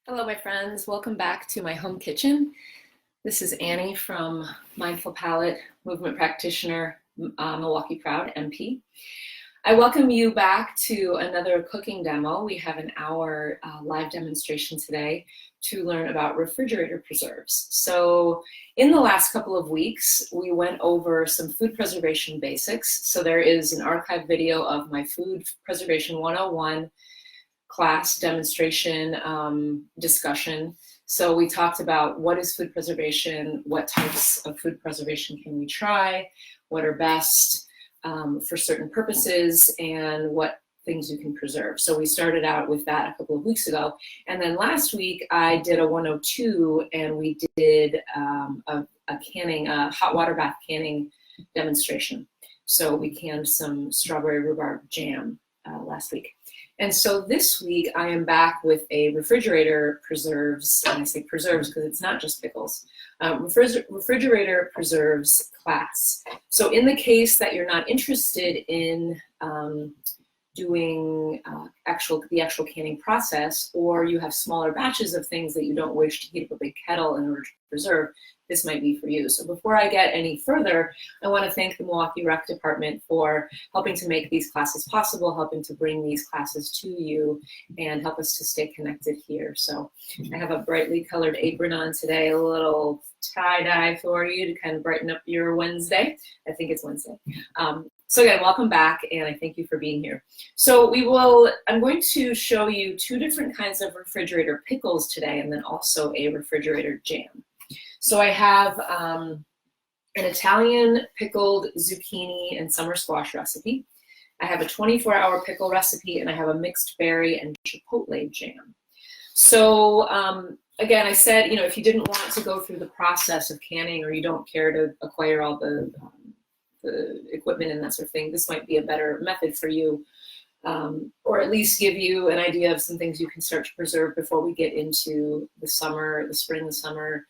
Hello, my friends. Welcome back to my home kitchen. This is Annie from Mindful Palate, movement practitioner, Milwaukee Proud, MP. I welcome you back to another cooking demo. We have an hour live demonstration today to learn about refrigerator preserves. So in the last couple of weeks, we went over some food preservation basics. So there is an archive video of my Food Preservation 101 class demonstration discussion. So we talked about what is food preservation, what types of food preservation can we try, what are best for certain purposes, and what things you can preserve. So we started out with that a couple of weeks ago. And then last week I did a 102 and we did a hot water bath canning demonstration. So we canned some strawberry rhubarb jam last week. And so this week I am back with a refrigerator preserves, and I say preserves because it's not just pickles, refrigerator preserves class. So in the case that you're not interested in doing the actual canning process, or you have smaller batches of things that you don't wish to heat up a big kettle in order to preserve, this might be for you. So before I get any further, I want to thank the Milwaukee Rec Department for helping to make these classes possible, helping to bring these classes to you, and help us to stay connected here. So I have a brightly colored apron on today, a little tie-dye for you to kind of brighten up your Wednesday. I think it's Wednesday. So again, welcome back, and I thank you for being here. So I'm going to show you two different kinds of refrigerator pickles today, and then also a refrigerator jam. So I have an Italian pickled zucchini and summer squash recipe. I have a 24-hour pickle recipe, and I have a mixed berry and chipotle jam. So again, I said, if you didn't want to go through the process of canning, or you don't care to acquire all the equipment and that sort of thing, this might be a better method for you, or at least give you an idea of some things you can start to preserve before we get into the summer, the spring, the summer,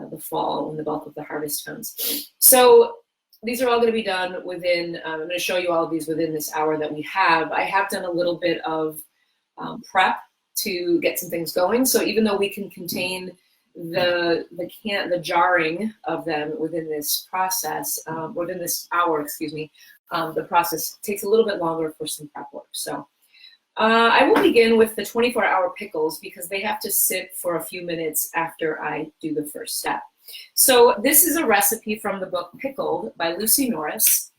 the fall, and the bulk of the harvest comes. So these are all going to be done within, I'm going to show you all of these within this hour that we have. I have done a little bit of prep to get some things going. So even though we can contain the jarring of them within this process, within this hour, excuse me, the process takes a little bit longer for some prep work. So I will begin with the 24-hour pickles because they have to sit for a few minutes after I do the first step. So this is a recipe from the book Pickled by Lucy Norris.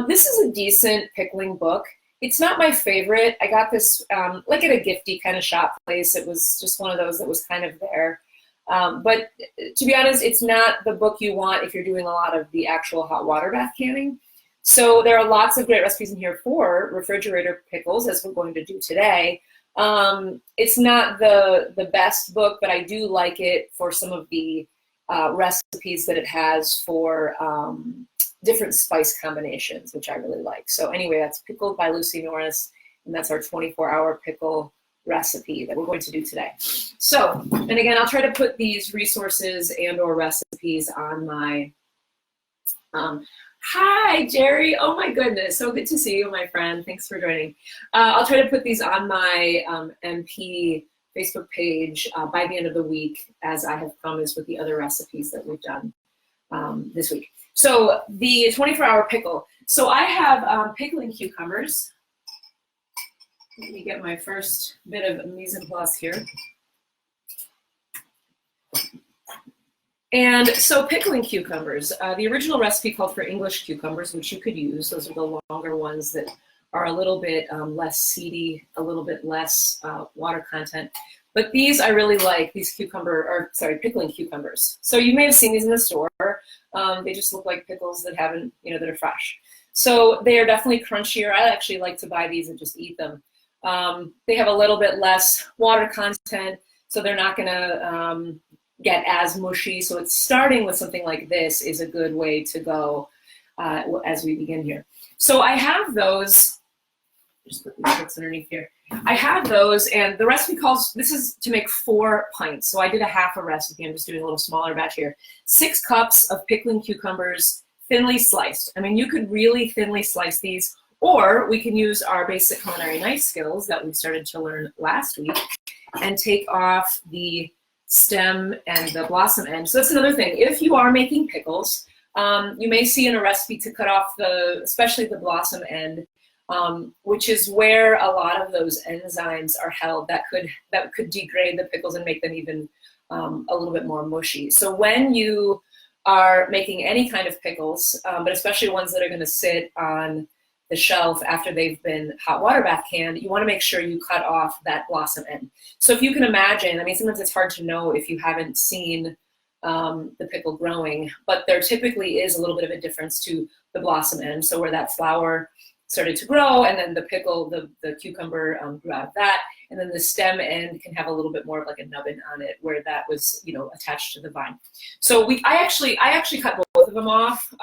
This is a decent pickling book. It's not my favorite. I got this like at a gifty kind of shop place. It was just one of those that was kind of there. But to be honest, it's not the book you want if you're doing a lot of the actual hot water bath canning. So there are lots of great recipes in here for refrigerator pickles, as we're going to do today. It's not the best book, but I do like it for some of the recipes that it has for different spice combinations, which I really like. So anyway, that's Pickled by Lucy Norris, and that's our 24-hour pickle recipe that we're going to do today. So, and again, I'll try to put these resources and or recipes on my, hi, Jerry. Oh my goodness. So good to see you, my friend. Thanks for joining. I'll try to put these on my MP Facebook page by the end of the week, as I have promised with the other recipes that we've done this week. So the 24-hour pickle. So I have pickling cucumbers. Let me get my first bit of mise en place here. And so pickling cucumbers, the original recipe called for English cucumbers, which you could use. Those are the longer ones that are a little bit less seedy, a little bit less water content. But these I really like, these pickling cucumbers. So you may have seen these in the store. They just look like pickles that haven't, that are fresh. So they are definitely crunchier. I actually like to buy these and just eat them. They have a little bit less water content, so they're not going to get as mushy. So it's starting with something like this is a good way to go as we begin here. So I have those, just put these bits underneath here. I have those, and the recipe calls, this is to make 4 pints. So I did a half a recipe. I'm just doing a little smaller batch here. 6 cups of pickling cucumbers, thinly sliced. I mean, you could really thinly slice these, or we can use our basic culinary knife skills that we started to learn last week and take off the stem and the blossom end. So that's another thing. If you are making pickles, you may see in a recipe to cut off especially the blossom end, which is where a lot of those enzymes are held that could degrade the pickles and make them even a little bit more mushy. So when you are making any kind of pickles, but especially ones that are going to sit on the shelf after they've been hot water bath canned, you want to make sure you cut off that blossom end. So if you can imagine, I mean, sometimes it's hard to know if you haven't seen the pickle growing, but there typically is a little bit of a difference to the blossom end. So where that flower started to grow, and then the pickle, the cucumber grew out of that, and then the stem end can have a little bit more of like a nubbin on it where that was, you know, attached to the vine. So I actually cut both of them off,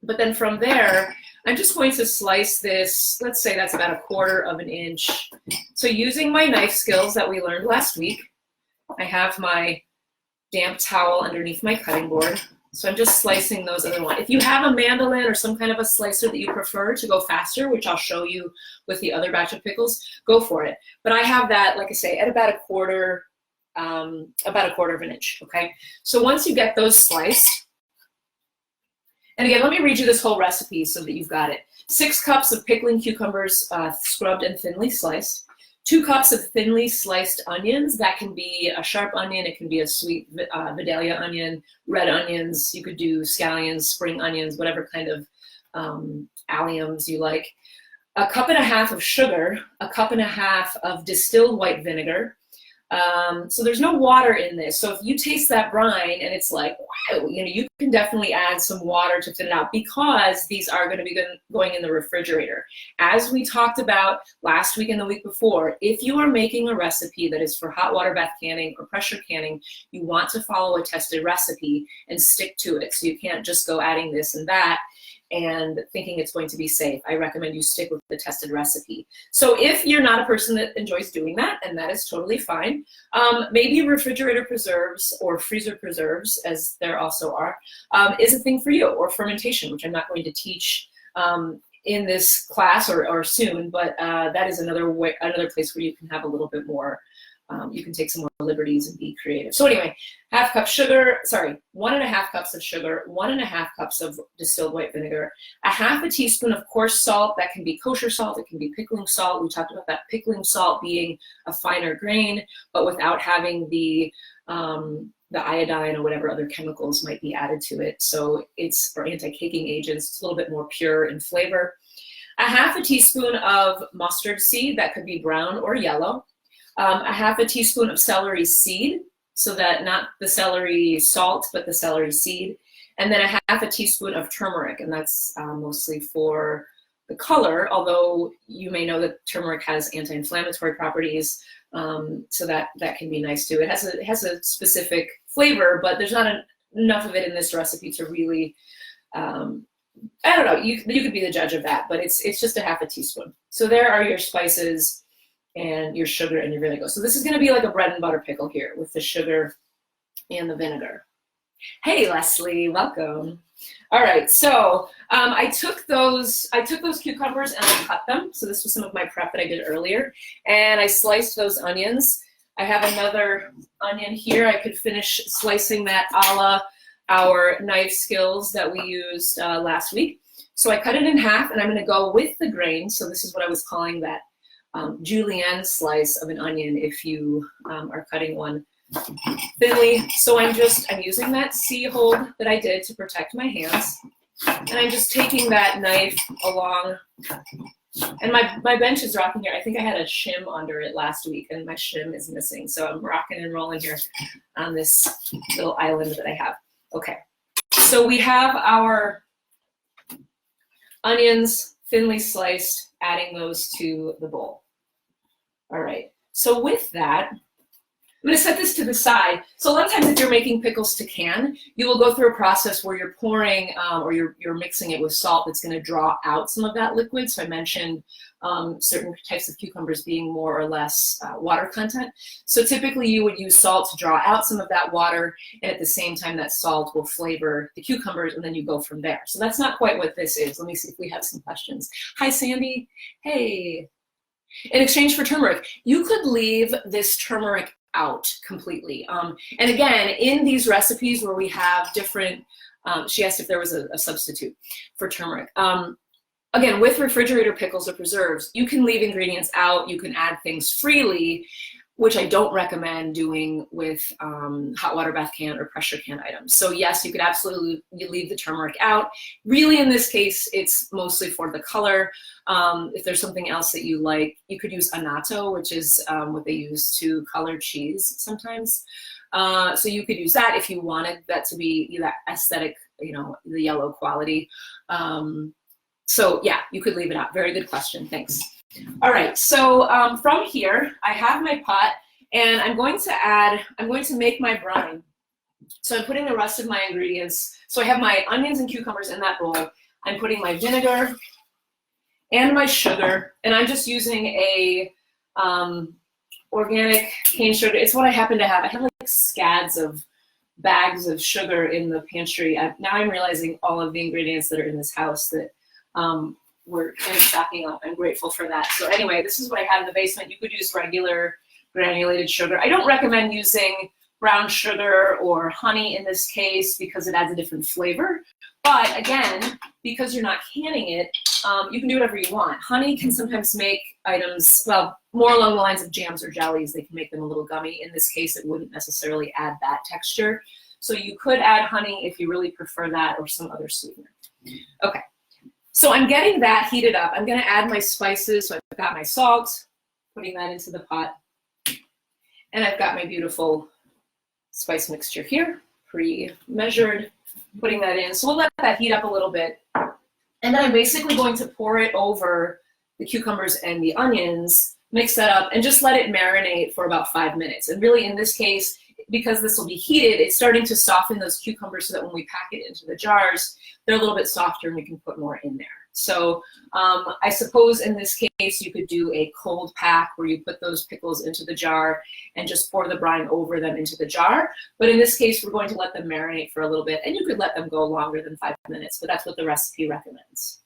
but then from there, I'm just going to slice this, let's say that's about 1/4 of an inch. So using my knife skills that we learned last week, I have my damp towel underneath my cutting board. So I'm just slicing those other ones. If you have a mandolin or some kind of a slicer that you prefer to go faster, which I'll show you with the other batch of pickles, go for it. But I have that, like I say, at about 1/4 of an inch, okay? So once you get those sliced, and again, let me read you this whole recipe so that you've got it. 6 cups of pickling cucumbers scrubbed and thinly sliced. 2 cups of thinly sliced onions. That can be a sharp onion. It can be a sweet Vidalia onion, red onions. You could do scallions, spring onions, whatever kind of alliums you like. 1.5 cups of sugar. 1.5 cups of distilled white vinegar. So there's no water in this. So if you taste that brine and it's like, wow, you know, you can definitely add some water to thin it out because these are going to be going in the refrigerator. As we talked about last week and the week before, if you are making a recipe that is for hot water bath canning or pressure canning, you want to follow a tested recipe and stick to it. So you can't just go adding this and that and thinking it's going to be safe. I recommend you stick with the tested recipe. So if you're not a person that enjoys doing that, and that is totally fine, maybe refrigerator preserves or freezer preserves, as there also are, is a thing for you, or fermentation, which I'm not going to teach in this class or soon, but that is another place where you can have a little bit more, you can take some more liberties and be creative. So anyway, 1.5 cups of sugar, 1.5 cups of distilled white vinegar, 1/2 teaspoon of coarse salt. That can be kosher salt, it can be pickling salt. We talked about that pickling salt being a finer grain, but without having the iodine or whatever other chemicals might be added to it. So it's, or anti-caking agents, it's a little bit more pure in flavor. 1/2 teaspoon of mustard seed, that could be brown or yellow. 1/2 teaspoon of celery seed, so that not the celery salt, but the celery seed. And then 1/2 teaspoon of turmeric, and that's mostly for the color, although you may know that turmeric has anti-inflammatory properties, so that can be nice too. It has a specific flavor, but there's not enough of it in this recipe to really, I don't know, you could be the judge of that, but it's just 1/2 teaspoon. So there are your spices and your sugar and your vinegar. So this is going to be like a bread and butter pickle here with the sugar and the vinegar. Hey, Leslie, welcome. All right, so I took those cucumbers and I cut them. So this was some of my prep that I did earlier. And I sliced those onions. I have another onion here. I could finish slicing that a la our knife skills that we used last week. So I cut it in half and I'm going to go with the grain. So this is what I was calling that julienne slice of an onion if you are cutting one thinly. So I'm using that C-hold that I did to protect my hands, and I'm just taking that knife along, and my bench is rocking here. I think I had a shim under it last week and my shim is missing, so I'm rocking and rolling here on this little island that I have. Okay, so we have our onions thinly sliced, adding those to the bowl. All right, so with that, I'm going to set this to the side. So a lot of times if you're making pickles to can, you will go through a process where you're pouring or you're mixing it with salt that's going to draw out some of that liquid. So I mentioned certain types of cucumbers being more or less water content. So typically you would use salt to draw out some of that water, and at the same time that salt will flavor the cucumbers, and then you go from there. So that's not quite what this is. Let me see if we have some questions. Hi, Sandy. Hey. In exchange for turmeric, you could leave this turmeric out completely. And again, in these recipes where we have different, she asked if there was a substitute for turmeric. Again, with refrigerator pickles or preserves, you can leave ingredients out, you can add things freely, which I don't recommend doing with hot water bath can or pressure can items. So yes, you could absolutely leave the turmeric out. Really, in this case, it's mostly for the color. If there's something else that you like, you could use annatto, which is what they use to color cheese sometimes. So you could use that if you wanted that to be that aesthetic, you know, the yellow quality. So yeah, you could leave it out. Very good question, thanks. All right, so from here, I have my pot, and I'm going to make my brine. So I'm putting the rest of my ingredients. So I have my onions and cucumbers in that bowl. I'm putting my vinegar and my sugar, and I'm just using a organic cane sugar. It's what I happen to have. I have like scads of bags of sugar in the pantry. Now I'm realizing all of the ingredients that are in this house that we're kind of stocking up. I'm grateful for that. So anyway, this is what I have in the basement. You could use regular granulated sugar. I don't recommend using brown sugar or honey in this case because it adds a different flavor. But again, because you're not canning it, you can do whatever you want. Honey can sometimes make items, well, more along the lines of jams or jellies. They can make them a little gummy. In this case, it wouldn't necessarily add that texture. So you could add honey if you really prefer that, or some other sweetener. Okay. So I'm getting that heated up. I'm going to add my spices. So I've got my salt, putting that into the pot. And I've got my beautiful spice mixture here, pre-measured, putting that in. So we'll let that heat up a little bit. And then I'm basically going to pour it over the cucumbers and the onions, mix that up, and just let it marinate for about 5 minutes. And really, in this case, because this will be heated, it's starting to soften those cucumbers so that when we pack it into the jars, they're a little bit softer and we can put more in there. So I suppose in this case, you could do a cold pack where you put those pickles into the jar and just pour the brine over them into the jar. But in this case, we're going to let them marinate for a little bit, and you could let them go longer than 5 minutes, but that's what the recipe recommends.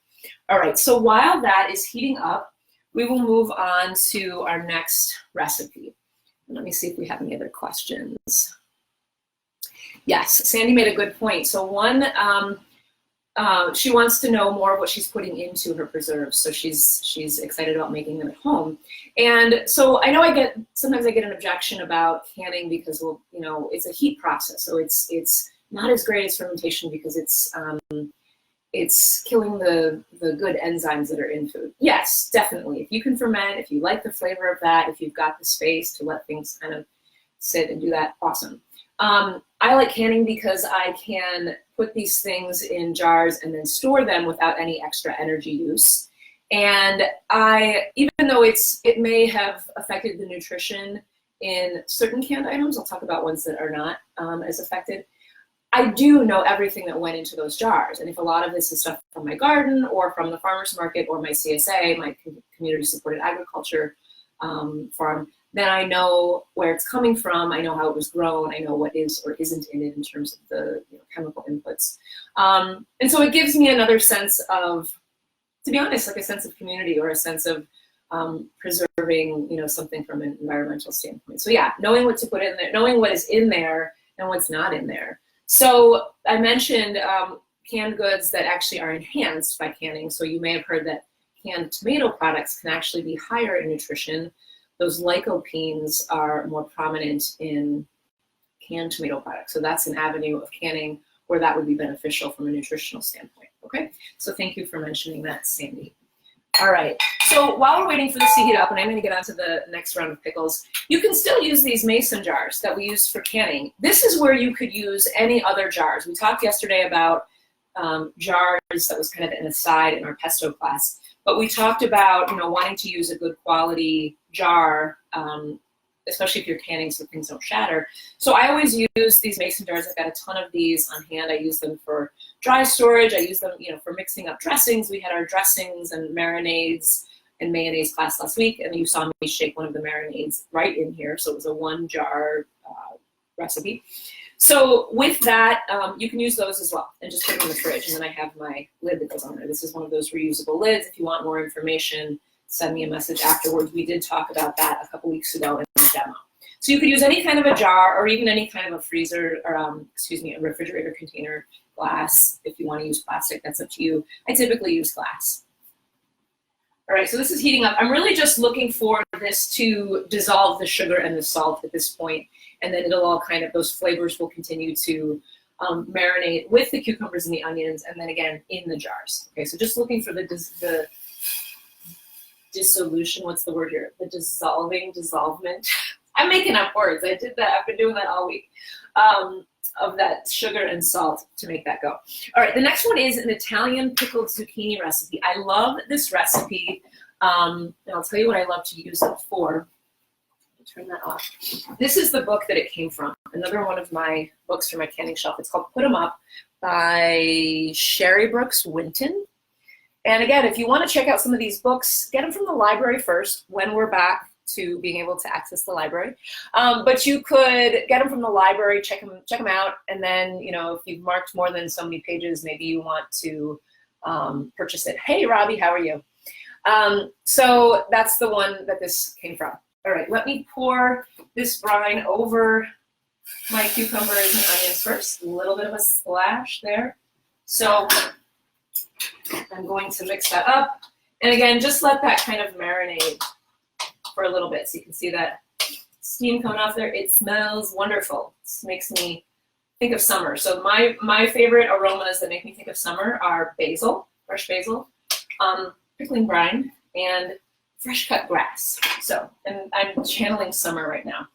All right, so while that is heating up, we will move on to our next recipe. Let me see if we have any other questions. Yes, Sandy made a good point. So one, she wants to know more of what she's putting into her preserves. So she's excited about making them at home. And so I know sometimes I get an objection about canning because, well, you know, it's a heat process. So it's not as great as fermentation because it's killing the good enzymes that are in food. Yes, definitely. If you can ferment, if you like the flavor of that, if you've got the space to let things kind of sit and do that, awesome. I like canning because I can put these things in jars and then store them without any extra energy use. And even though it may have affected the nutrition in certain canned items, I'll talk about ones that are not as affected, I do know everything that went into those jars. And if a lot of this is stuff from my garden or from the farmer's market or my CSA, my community supported agriculture farm, then I know where it's coming from. I know how it was grown. I know what is or isn't in it in terms of the chemical inputs. And so it gives me another sense of, to be honest, like a sense of community or a sense of preserving, something from an environmental standpoint. So yeah, knowing what to put in there, knowing what is in there and what's not in there. So I mentioned canned goods that actually are enhanced by canning. So you may have heard that canned tomato products can actually be higher in nutrition. Those lycopenes are more prominent in canned tomato products. So that's an avenue of canning where that would be beneficial from a nutritional standpoint. Okay, so thank you for mentioning that, Sandy. All right, so while we're waiting for this to heat up, and I'm going to get on to the next round of pickles, you can still use these mason jars that we use for canning. This is where you could use any other jars. We talked yesterday about jars, that was kind of an aside in our pesto class, but we talked about wanting to use a good quality jar, especially if you're canning so things don't shatter. So I always use these mason jars. I've got a ton of these on hand. I use them for dry storage. I use them, for mixing up dressings. We had our dressings and marinades and mayonnaise class last week, and you saw me shake one of the marinades right in here. So it was a 1-jar recipe. So with that, you can use those as well and just put them in the fridge. And then I have my lid that goes on there. This is one of those reusable lids. If you want more information, send me a message afterwards. We did talk about that a couple weeks ago in the demo. So you could use any kind of a jar or even any kind of a freezer or, a refrigerator container, glass. If you want to use plastic, that's up to you. I typically use glass. All right, so this is heating up. I'm really just looking for this to dissolve the sugar and the salt at this point, and then it'll all kind of, those flavors will continue to marinate with the cucumbers and the onions, and then again in the jars. Okay, so just looking for the dissolution, what's the word here? The dissolvement. I'm making up words. I did that. I've been doing that all week. Of that sugar and salt to make that go. All right, the next one is an Italian pickled zucchini recipe. I love this recipe, and I'll tell you what I love to use it for. Turn that off. This is the book that it came from, another one of my books from my canning shelf. It's called Put 'em Up by Sherry Brooks Winton. And again, if you want to check out some of these books, get them from the library first when we're back to being able to access the library. But you could get them from the library, check them out, and then, you know, if you've marked more than so many pages, maybe you want to purchase it. Hey, Robbie, how are you? So that's the one that this came from. All right, let me pour this brine over my cucumbers and onions first. A little bit of a splash there. So I'm going to mix that up. And again, just let that kind of marinate for a little bit. So you can see that steam coming off there. It smells wonderful. This makes me think of summer. So my favorite aromas that make me think of summer are basil, fresh basil, pickling brine, and fresh cut grass. So, and I'm channeling summer right now.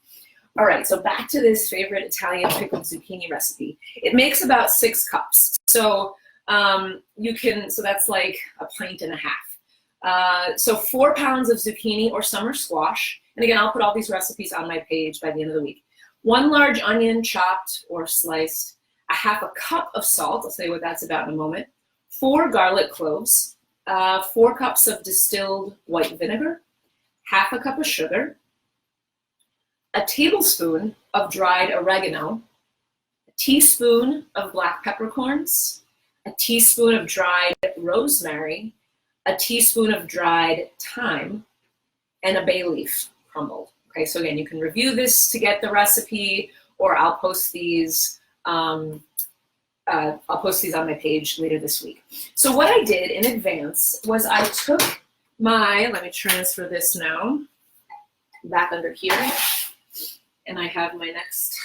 All right, so back to this favorite Italian pickled zucchini recipe. It makes about 6 cups. So so that's like a pint and a half. So 4 pounds of zucchini or summer squash. And again, I'll put all these recipes on my page by the end of the week. 1 large onion chopped or sliced, a half a cup of salt. I'll tell you what that's about in a moment. 4 garlic cloves, 4 cups of distilled white vinegar, half a cup of sugar, a tablespoon of dried oregano, a teaspoon of black peppercorns, a teaspoon of dried rosemary, a teaspoon of dried thyme, and a bay leaf crumbled. Okay, so again, you can review this to get the recipe, or I'll post these. I'll post these on my page later this week. So what I did in advance was I took let me transfer this now back under here, and I have my next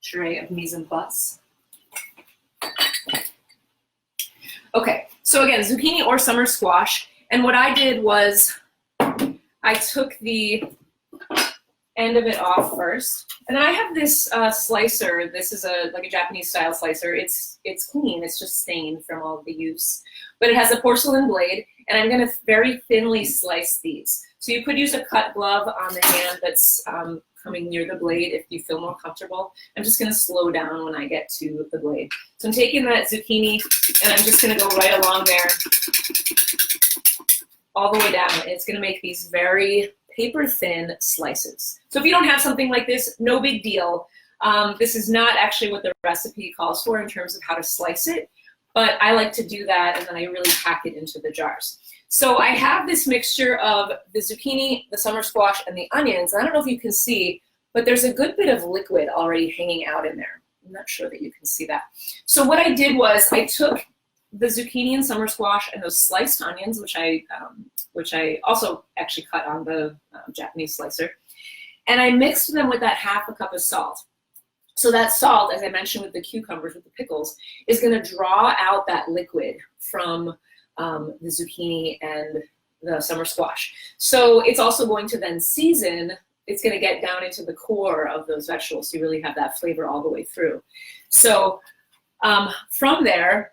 tray of mise en place. Okay, so again, zucchini or summer squash, and what I did was I took the end of it off first, and then I have this slicer. This is like a Japanese style slicer. It's clean. It's just stained from all of the use, but it has a porcelain blade, and I'm going to very thinly slice these. So you could use a cut glove on the hand that's coming near the blade if you feel more comfortable. I'm just going to slow down when I get to the blade. So I'm taking that zucchini, and I'm just going to go right along there, all the way down. And it's going to make these very paper thin slices. So if you don't have something like this, no big deal. This is not actually what the recipe calls for in terms of how to slice it, but I like to do that, and then I really pack it into the jars. So I have this mixture of the zucchini, the summer squash, and the onions. I don't know if you can see, but there's a good bit of liquid already hanging out in there. I'm not sure that you can see that. So what I did was I took the zucchini and summer squash and those sliced onions, which I also actually cut on the Japanese slicer, and I mixed them with that half a cup of salt. So that salt, as I mentioned with the cucumbers, with the pickles, is going to draw out that liquid from the zucchini and the summer squash. So it's also going to then season. It's going to get down into the core of those vegetables, so you really have that flavor all the way through. So from there,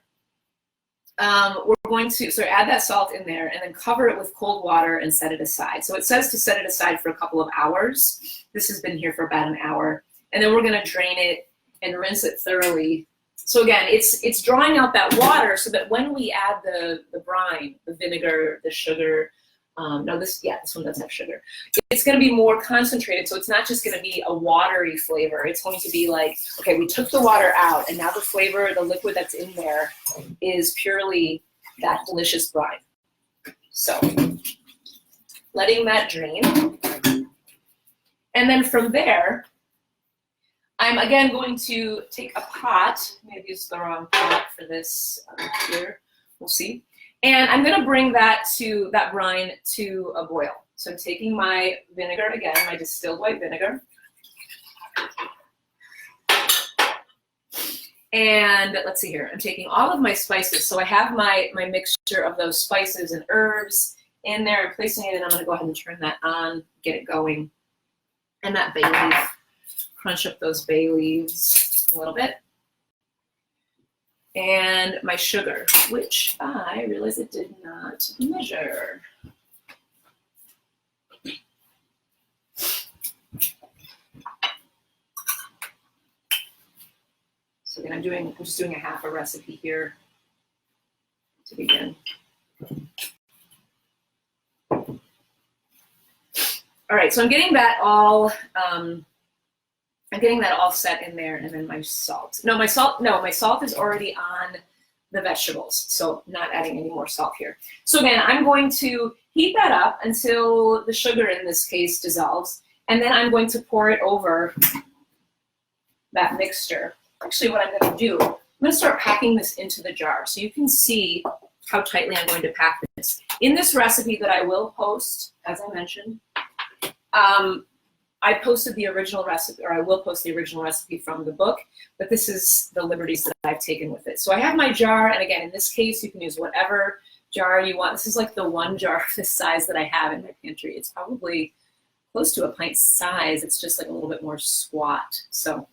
we're going to add that salt in there and then cover it with cold water and set it aside. So it says to set it aside for a couple of hours. This has been here for about an hour. And then we're going to drain it and rinse it thoroughly. So again, it's drawing out that water so that when we add the brine, the vinegar, the sugar, this one does have sugar. It's going to be more concentrated, so it's not just going to be a watery flavor. It's going to be like, okay, we took the water out, and now the flavor, the liquid that's in there is purely that delicious brine. So letting that drain. And then from there, I'm again going to take a pot. Maybe it's the wrong pot for this here. We'll see. And I'm going to bring that brine to a boil. So I'm taking my vinegar again, my distilled white vinegar. And let's see here. I'm taking all of my spices. So I have my mixture of those spices and herbs in there. I'm placing it, and I'm going to go ahead and turn that on, get it going. And that bay leaf. Crunch up those bay leaves a little bit. And my sugar, which I realized it did not measure. So again, I'm just doing a half a recipe here to begin. All right, so I'm getting that all set in there, and then my salt. No, my salt is already on the vegetables, so not adding any more salt here. So again, I'm going to heat that up until the sugar in this case dissolves, and then I'm going to pour it over that mixture. Actually, what I'm going to do, I'm going to start packing this into the jar so you can see how tightly I'm going to pack this. In this recipe that I will post, as I mentioned, I posted the original recipe, or I will post the original recipe from the book, but this is the liberties that I've taken with it. So I have my jar, and again, in this case, you can use whatever jar you want. This is like the one jar of this size that I have in my pantry. It's probably close to a pint size. It's just like a little bit more squat. So,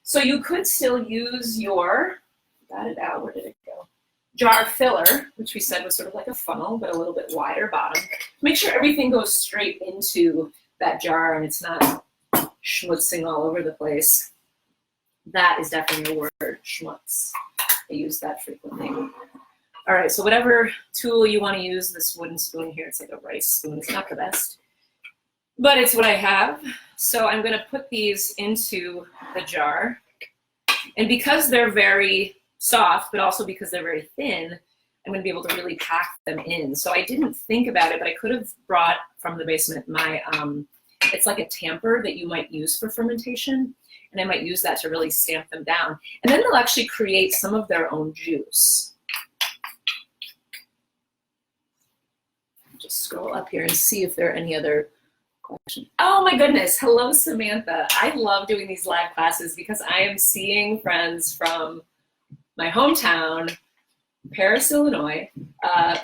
so you could still use your, got it out, where did it go? Jar filler, which we said was sort of like a funnel, but a little bit wider bottom. Make sure everything goes straight into that jar and it's not schmutzing all over the place. That is definitely a word, schmutz. I use that frequently. All right, so whatever tool you want to use, this wooden spoon here, it's like a rice spoon. It's not the best, but it's what I have. So I'm going to put these into the jar. And because they're very soft, but also because they're very thin, I'm going to be able to really pack them in. So I didn't think about it, but I could have brought from the basement my, it's like a tamper that you might use for fermentation. And I might use that to really stamp them down. And then they'll actually create some of their own juice. Just scroll up here and see if there are any other questions. Oh my goodness, hello Samantha. I love doing these live classes because I am seeing friends from my hometown, Paris, Illinois,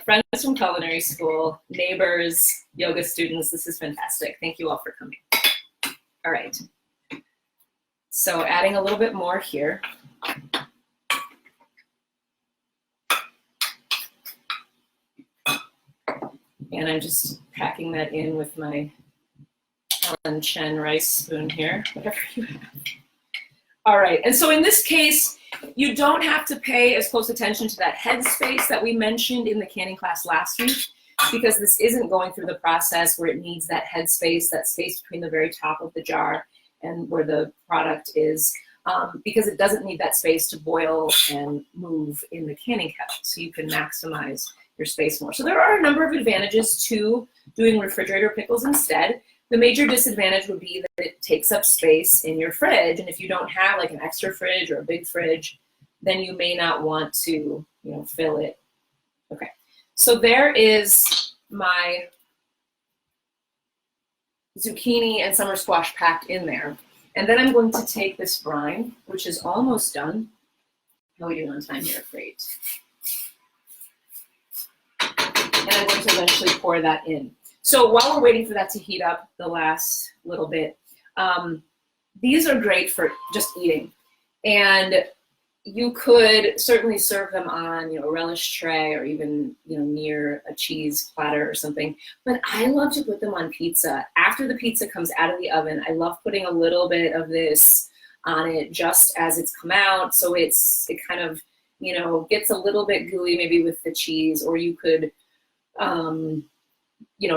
friends from culinary school, neighbors, yoga students. This is fantastic. Thank you all for coming. All right. So adding a little bit more here. And I'm just packing that in with my Alan Chen rice spoon here, whatever you have. All right, and so in this case, you don't have to pay as close attention to that head space that we mentioned in the canning class last week, because this isn't going through the process where it needs that head space, that space between the very top of the jar and where the product is, because it doesn't need that space to boil and move in the canning kettle, so you can maximize your space more. So there are a number of advantages to doing refrigerator pickles instead. The major disadvantage would be that it takes up space in your fridge, and if you don't have like an extra fridge or a big fridge, then you may not want to, fill it. Okay, so there is my zucchini and summer squash packed in there. And then I'm going to take this brine, which is almost done. How are we doing on time here? Great. And I'm going to eventually pour that in. So while we're waiting for that to heat up the last little bit, these are great for just eating. And you could certainly serve them on, a relish tray or even, near a cheese platter or something. But I love to put them on pizza. After the pizza comes out of the oven, I love putting a little bit of this on it just as it's come out. So it kind of, gets a little bit gooey maybe with the cheese, or you could,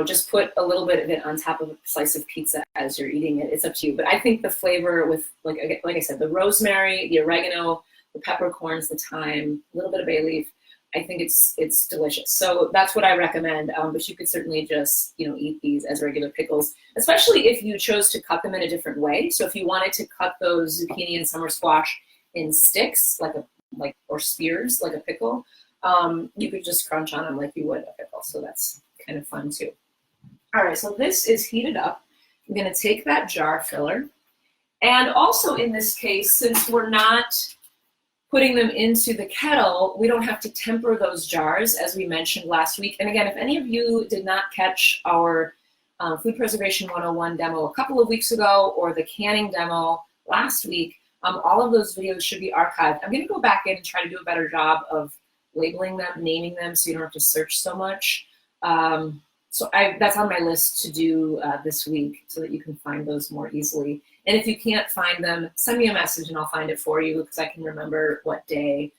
just put a little bit of it on top of a slice of pizza as you're eating it. It's up to you. But I think the flavor with, like I said, the rosemary, the oregano, the peppercorns, the thyme, a little bit of bay leaf, I think it's delicious. So that's what I recommend. But you could certainly just, eat these as regular pickles, especially if you chose to cut them in a different way. So if you wanted to cut those zucchini and summer squash in sticks, or spears, like a pickle, you could just crunch on them like you would a pickle. So that's kind of fun too. All right, so this is heated up. I'm going to take that jar filler. And also in this case, since we're not putting them into the kettle, we don't have to temper those jars, as we mentioned last week. And again, if any of you did not catch our Food Preservation 101 demo a couple of weeks ago, or the canning demo last week, all of those videos should be archived. I'm going to go back in and try to do a better job of labeling them, naming them, so you don't have to search so much. So that's on my list to do this week, so that you can find those more easily. And if you can't find them, send me a message and I'll find it for you, because I can remember what day.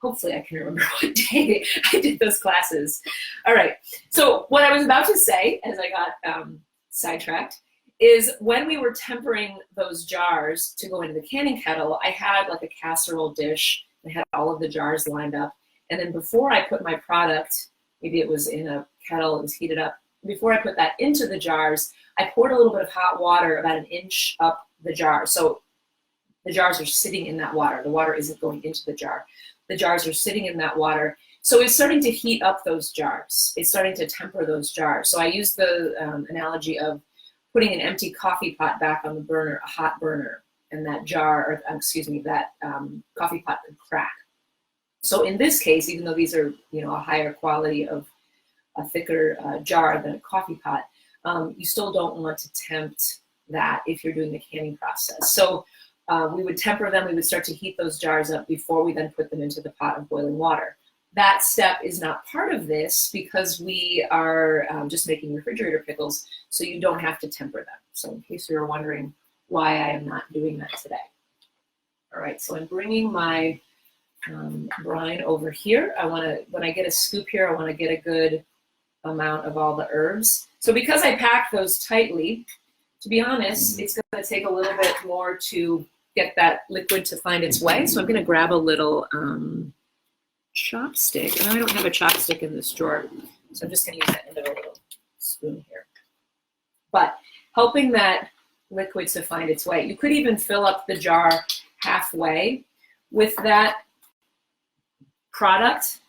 Hopefully I can remember what day I did those classes. All right, so what I was about to say, as I got sidetracked, is when we were tempering those jars to go into the canning kettle, I had like a casserole dish. I had all of the jars lined up. And then before I put my product, maybe it was in a kettle, it was heated up, before I put that into the jars, I poured a little bit of hot water about 1 inch up the jar. So the jars are sitting in that water. The water isn't going into the jar. The jars are sitting in that water. So it's starting to heat up those jars. It's starting to temper those jars. So I use the analogy of putting an empty coffee pot back on the burner, a hot burner, and that jar, or excuse me, that coffee pot could crack. So in this case, even though these are, a higher quality of a thicker jar than a coffee pot, you still don't want to tempt that if you're doing the canning process. So we would temper them. We would start to heat those jars up before we then put them into the pot of boiling water. That step is not part of this because we are just making refrigerator pickles, so you don't have to temper them. So in case you were wondering why I am not doing that today. All right, so I'm bringing my brine over here. When I get a scoop here, I want to get a good amount of all the herbs. So because I packed those tightly, to be honest, it's going to take a little bit more to get that liquid to find its way. So I'm going to grab a little chopstick, and I don't have a chopstick in this drawer, so I'm just going to use that end of a little spoon here. But helping that liquid to find its way. You could even fill up the jar halfway with that product,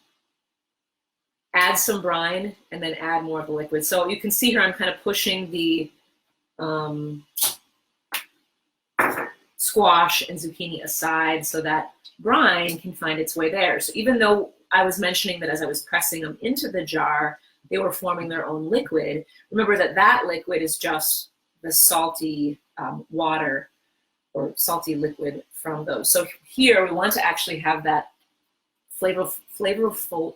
add some brine, and then add more of the liquid. So you can see here I'm kind of pushing the squash and zucchini aside so that brine can find its way there. So even though I was mentioning that as I was pressing them into the jar, they were forming their own liquid, remember that that liquid is just the salty water or salty liquid from those. So here we want to actually have that flavorful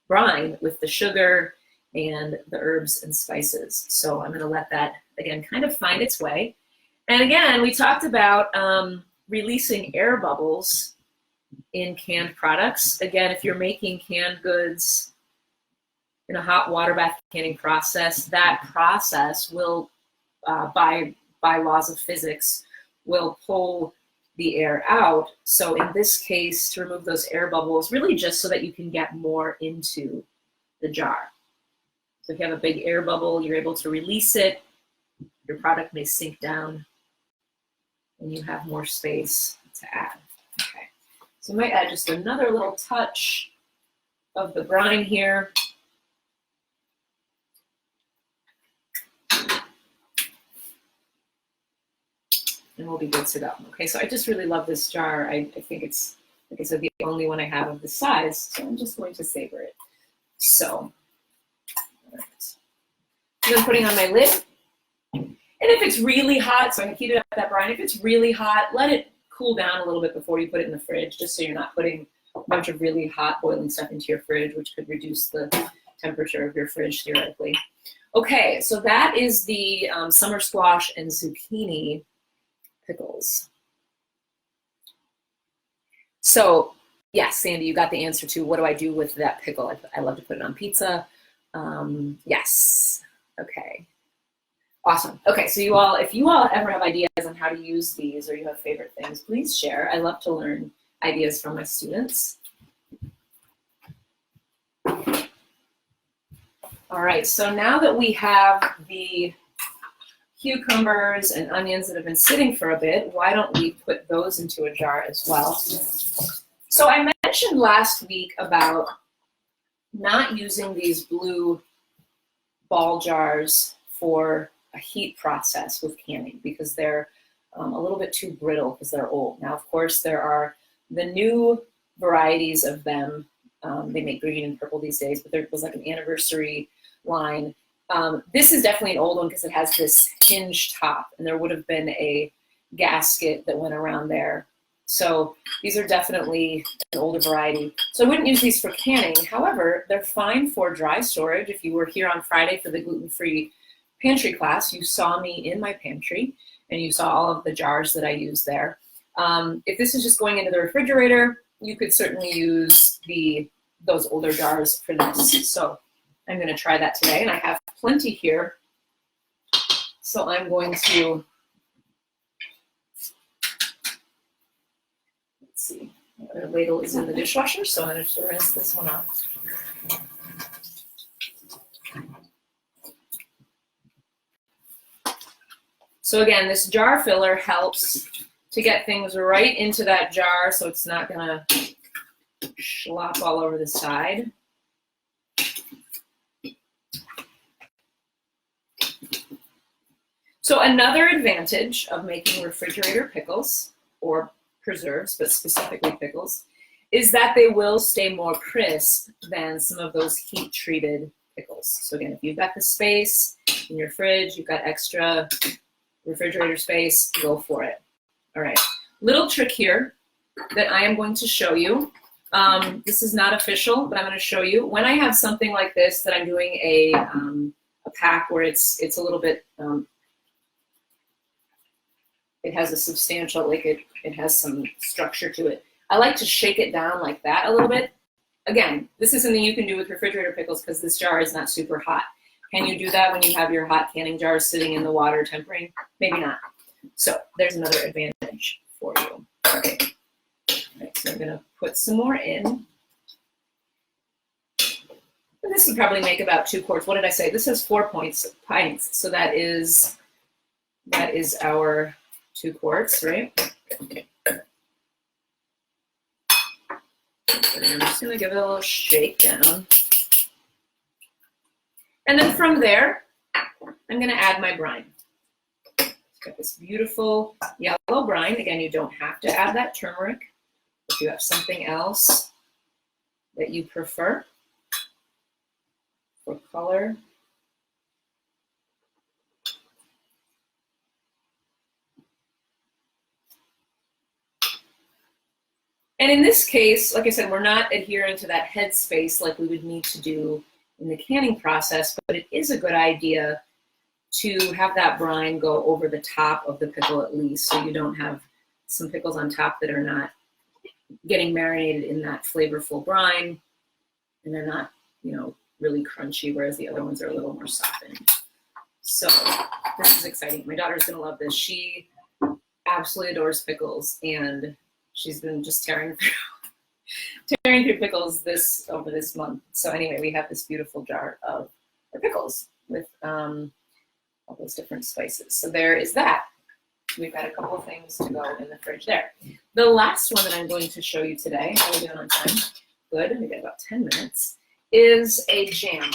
brine with the sugar and the herbs and spices. So I'm going to let that, again, kind of find its way. And again, we talked about releasing air bubbles in canned products. Again, if you're making canned goods in a hot water bath canning process, that process will, by laws of physics, will pull the air out. So in this case, to remove those air bubbles, really just so that you can get more into the jar. So if you have a big air bubble, you're able to release it. Your product may sink down and you have more space to add. Okay, so I might add just another little touch of the brine here. And we'll be good to go. Okay, so I just really love this jar. I think it's, like I said, the only one I have of this size, so I'm just going to savor it. So, all right. And then putting on my lid. And if it's really hot, so I heated up that brine, if it's really hot, let it cool down a little bit before you put it in the fridge, just so you're not putting a bunch of really hot boiling stuff into your fridge, which could reduce the temperature of your fridge theoretically. Okay, so that is the summer squash and zucchini pickles. So yes, Sandy, you got the answer to what do I do with that pickle? I love to put it on pizza. Yes, okay. Awesome. Okay, so if you all ever have ideas on how to use these or you have favorite things, please share. I love to learn ideas from my students. All right, so now that we have the cucumbers and onions that have been sitting for a bit, why don't we put those into a jar as well? So I mentioned last week about not using these blue ball jars for a heat process with canning because they're a little bit too brittle because they're old. Now, of course, there are the new varieties of them. They make green and purple these days, but there was like an anniversary line. This is definitely an old one because it has this hinged top, and there would have been a gasket that went around there. So these are definitely an older variety. So I wouldn't use these for canning. However, they're fine for dry storage. If you were here on Friday for the gluten-free pantry class, you saw me in my pantry, and you saw all of the jars that I use there. If this is just going into the refrigerator, you could certainly use those older jars for this. So I'm going to try that today, and I have plenty here. So I'm going to, let's see, the other ladle is in the dishwasher, so I'm going to rinse this one off. So again, this jar filler helps to get things right into that jar so it's not going to slop all over the side. So another advantage of making refrigerator pickles, or preserves, but specifically pickles, is that they will stay more crisp than some of those heat-treated pickles. So again, if you've got the space in your fridge, you've got extra refrigerator space, go for it. All right, little trick here that I am going to show you. This is not official, but I'm going to show you. When I have something like this that I'm doing a pack where it's a little bit, it has a substantial, like it has some structure to it. I like to shake it down like that a little bit. Again, this is something you can do with refrigerator pickles because this jar is not super hot. Can you do that when you have your hot canning jars sitting in the water tempering? Maybe not. So there's another advantage for you. Okay. All right, so I'm going to put some more in. And this would probably make about 2 quarts. What did I say? This has 4 pints. So that is our 2 quarts, right? Okay. I'm just going to give it a little shake down. And then from there, I'm going to add my brine. It's got this beautiful yellow brine. Again, you don't have to add that turmeric. If you have something else that you prefer for color. And in this case, like I said, we're not adhering to that head space like we would need to do in the canning process, but it is a good idea to have that brine go over the top of the pickle at least, so you don't have some pickles on top that are not getting marinated in that flavorful brine, and they're not, really crunchy, whereas the other ones are a little more softened. So this is exciting. My daughter's gonna love this. She absolutely adores pickles, and she's been just tearing through pickles over this month. So anyway, we have this beautiful jar of pickles with all those different spices. So there is that. We've got a couple of things to go in the fridge there. The last one that I'm going to show you today, how are we doing on time? Good, we got about 10 minutes, is a jam.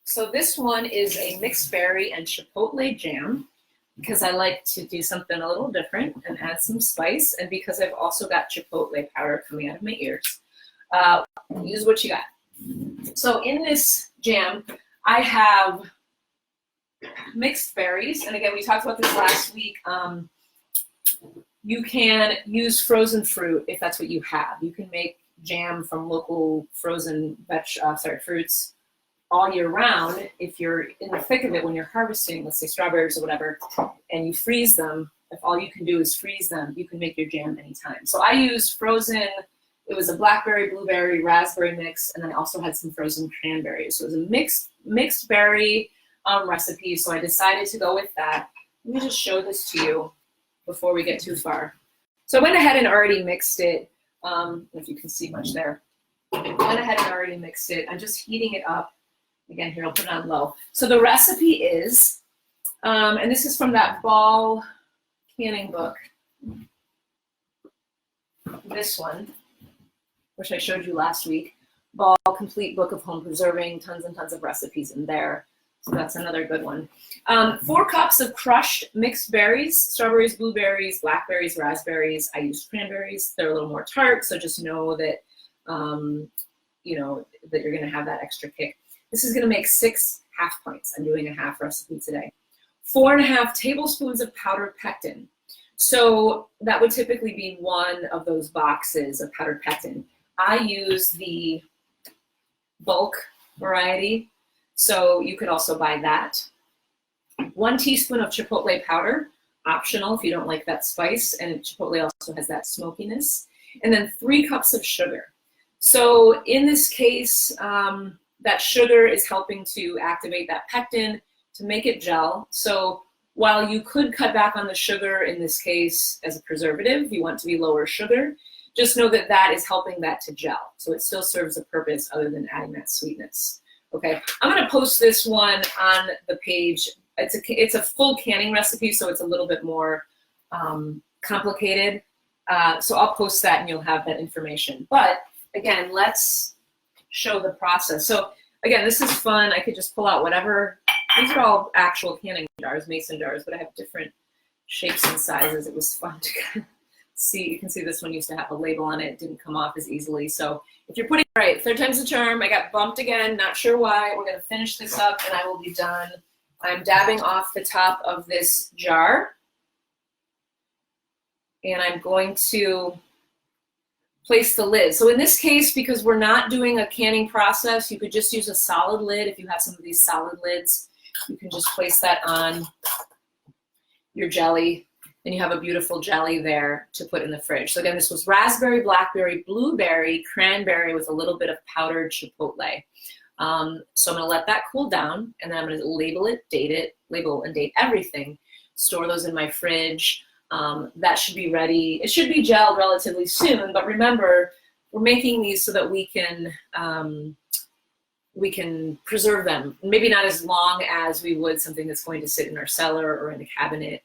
So this one is a mixed berry and chipotle jam, because I like to do something a little different and add some spice, and because I've also got chipotle powder coming out of my ears. Use what you got. So in this jam, I have mixed berries, and again, we talked about this last week. You can use frozen fruit if that's what you have. You can make jam from local frozen fruits all year round if you're in the thick of it when you're harvesting, let's say strawberries or whatever, and you freeze them. If all you can do is freeze them, you can make your jam anytime. So I used frozen, it was a blackberry, blueberry, raspberry mix, and then I also had some frozen cranberries. So it was a mixed berry recipe, so I decided to go with that. Let me just show this to you before we get too far. So I went ahead and already mixed it, if you can see much there. went ahead and already mixed it. I'm just heating it up. Again, here, I'll put it on low. So the recipe is, and this is from that Ball canning book, this one, which I showed you last week. Ball Complete Book of Home Preserving, tons and tons of recipes in there. So that's another good one. 4 cups of crushed mixed berries, strawberries, blueberries, blackberries, raspberries. I use cranberries. They're a little more tart, so just know that, you know, that you're gonna have that extra kick. This is gonna make 6 half pints. I'm doing a half recipe today. 4.5 tablespoons of powdered pectin. So that would typically be one of those boxes of powdered pectin. I use the bulk variety, so you could also buy that. 1 teaspoon of chipotle powder, optional if you don't like that spice, and chipotle also has that smokiness. And then 3 cups of sugar. So in this case, that sugar is helping to activate that pectin to make it gel. So while you could cut back on the sugar in this case as a preservative, you want to be lower sugar, just know that that is helping that to gel. So it still serves a purpose other than adding that sweetness. Okay, I'm gonna post this one on the page. It's a full canning recipe, so it's a little bit more complicated. So I'll post that and you'll have that information. But again, let's show the process. So again, this is fun. I could just pull out whatever. These are all actual canning jars, mason jars, but I have different shapes and sizes. It was fun to kind of see. You can see this one used to have a label on it. It didn't come off as easily. So if you're putting, all right, 3rd time's the charm. I got bumped again, not sure why. We're gonna finish this up and I will be done. I'm dabbing off the top of this jar. And I'm going to place the lid. So in this case, because we're not doing a canning process, you could just use a solid lid. If you have some of these solid lids, you can just place that on your jelly and you have a beautiful jelly there to put in the fridge. So again, this was raspberry, blackberry, blueberry, cranberry with a little bit of powdered chipotle. So I'm gonna let that cool down and then I'm gonna label it, label and date everything, store those in my fridge. That should be ready. It should be gelled relatively soon, but remember, we're making these so that we can preserve them. Maybe not as long as we would something that's going to sit in our cellar or in a cabinet,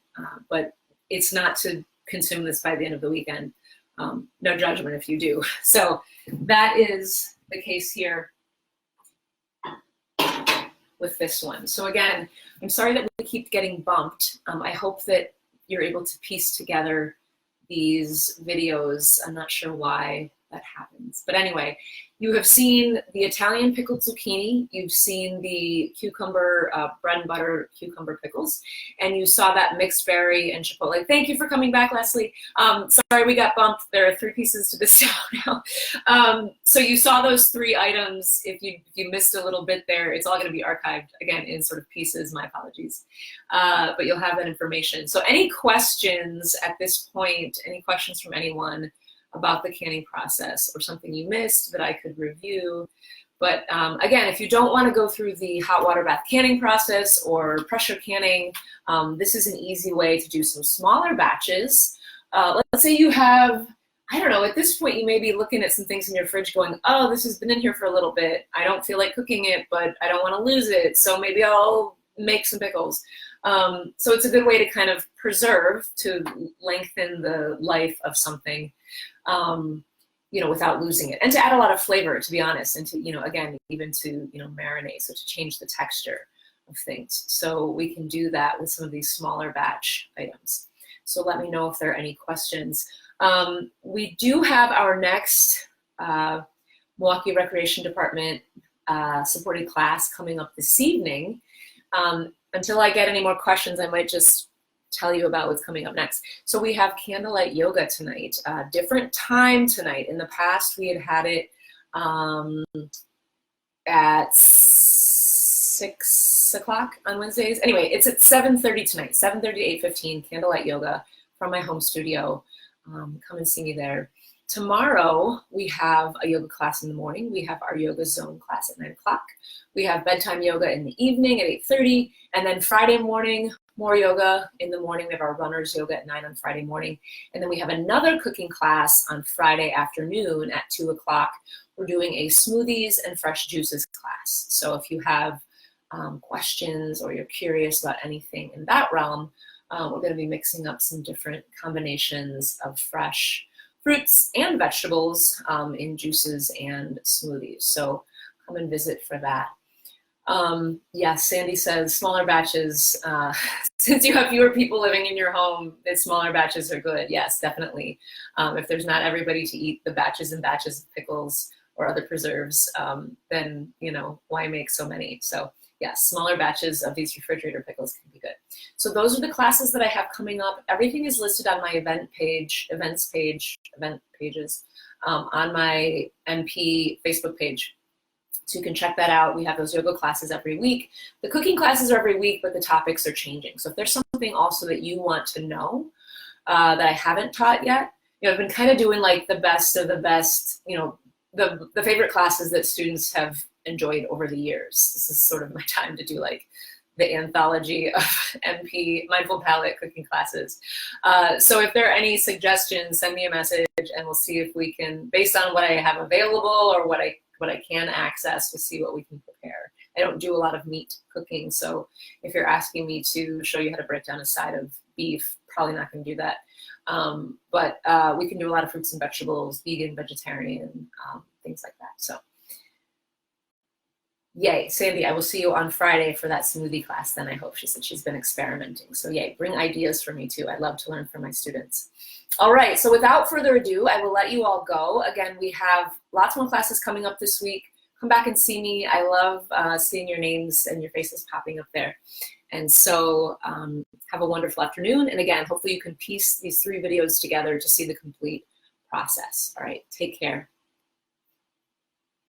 but it's not to consume this by the end of the weekend. No judgment if you do. So that is the case here with this one. So again, I'm sorry that we keep getting bumped. I hope that you're able to piece together these videos. I'm not sure why that happens. But anyway, you have seen the Italian pickled zucchini, you've seen the cucumber, bread and butter cucumber pickles, and you saw that mixed berry and chipotle. Thank you for coming back, Leslie. Sorry we got bumped. There are 3 pieces to this now. So you saw those 3 items. If you missed a little bit there, it's all gonna be archived, again, in sort of pieces, my apologies. But you'll have that information. So any questions at this point, any questions from anyone about the canning process or something you missed that I could review? But again, if you don't want to go through the hot water bath canning process or pressure canning, this is an easy way to do some smaller batches. Let's say you have, I don't know, at this point you may be looking at some things in your fridge going, oh, this has been in here for a little bit. I don't feel like cooking it, but I don't want to lose it. So maybe I'll make some pickles. So it's a good way to kind of preserve, to lengthen the life of something, you know, without losing it, and to add a lot of flavor, to be honest, and to, you know, again, even to, you know, marinate, so to change the texture of things. So we can do that with some of these smaller batch items. So let me know if there are any questions. We do have our next Milwaukee Recreation Department supported class coming up this evening. Until I get any more questions, I might just tell you about what's coming up next. So we have candlelight yoga tonight, different time tonight. In the past, we had it at 6 o'clock on Wednesdays. Anyway, it's at 7:30 tonight, 7:30 to 8:15, candlelight yoga from my home studio. Come and see me there. Tomorrow, we have a yoga class in the morning. We have our yoga zone class at 9 o'clock. We have bedtime yoga in the evening at 8:30. And then Friday morning, more yoga in the morning. We have our runner's yoga at 9 on Friday morning. And then we have another cooking class on Friday afternoon at 2 o'clock. We're doing a smoothies and fresh juices class. So if you have questions or you're curious about anything in that realm, we're going to be mixing up some different combinations of fresh fruits and vegetables in juices and smoothies. So come and visit for that. Yes, Sandy says smaller batches. Since you have fewer people living in your home, the smaller batches are good. Yes, definitely. If there's not everybody to eat the batches and batches of pickles or other preserves, then, you know, why make so many? So yes, smaller batches of these refrigerator pickles can be good. So those are the classes that I have coming up. Everything is listed on my event pages, on my MP Facebook page. So you can check that out. We have those yoga classes every week. The cooking classes are every week, but the topics are changing. So if there's something also that you want to know that I haven't taught yet, you know, I've been kind of doing like the best of the best, you know, the favorite classes that students have enjoyed over the years. This is sort of my time to do like the anthology of MP Mindful Palate cooking classes. So if there are any suggestions, send me a message and we'll see if we can, based on what I have available or what I can access, we'll see what we can prepare. I don't do a lot of meat cooking, so if you're asking me to show you how to break down a side of beef, probably not going to do that. But we can do a lot of fruits and vegetables, vegan, vegetarian, things like that. So yay, Sandy, I will see you on Friday for that smoothie class then, I hope. She said she's been experimenting. So yay, bring ideas for me too. I love to learn from my students. All right, so without further ado, I will let you all go. Again, we have lots more classes coming up this week. Come back and see me. I love seeing your names and your faces popping up there. And so have a wonderful afternoon. And again, hopefully you can piece these 3 videos together to see the complete process. All right, take care.